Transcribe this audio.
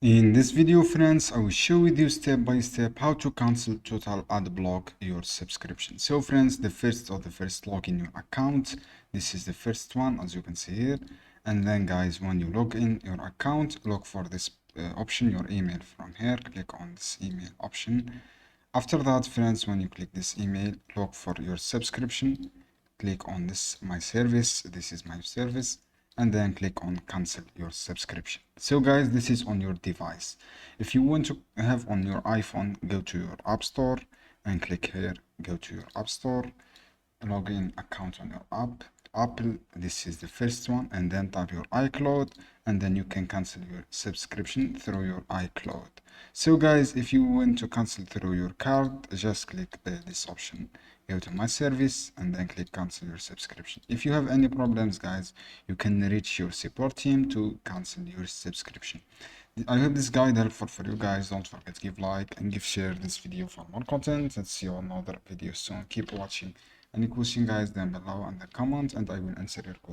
In this video, friends, I will show with you step by step how to cancel total ad block your subscription. So friends, the first log in your account. This is the first one, as you can see here. And then guys, when you log in your account, look for this option, your email from here. Click on this email option. After that, friends, when you click this email, look for your subscription. Click on this my service. This is my service, and then click on cancel your subscription. So guys, this is on your device. If you want to have on your iPhone, go to your app store and click here, go to your app store, log in account on your app, Apple, this is the first one, and then tap your iCloud, and then you can cancel your subscription through your iCloud. So guys, if you want to cancel through your card, just click this option, go to my service, and then click cancel your subscription. If you have any problems guys, you can reach your support team to cancel your subscription. I hope this guide helpful for you guys. Don't forget to give like and give share this video for more content. Let's see you on another video soon. Keep watching. Any question guys down below in the comment, and I will answer your question.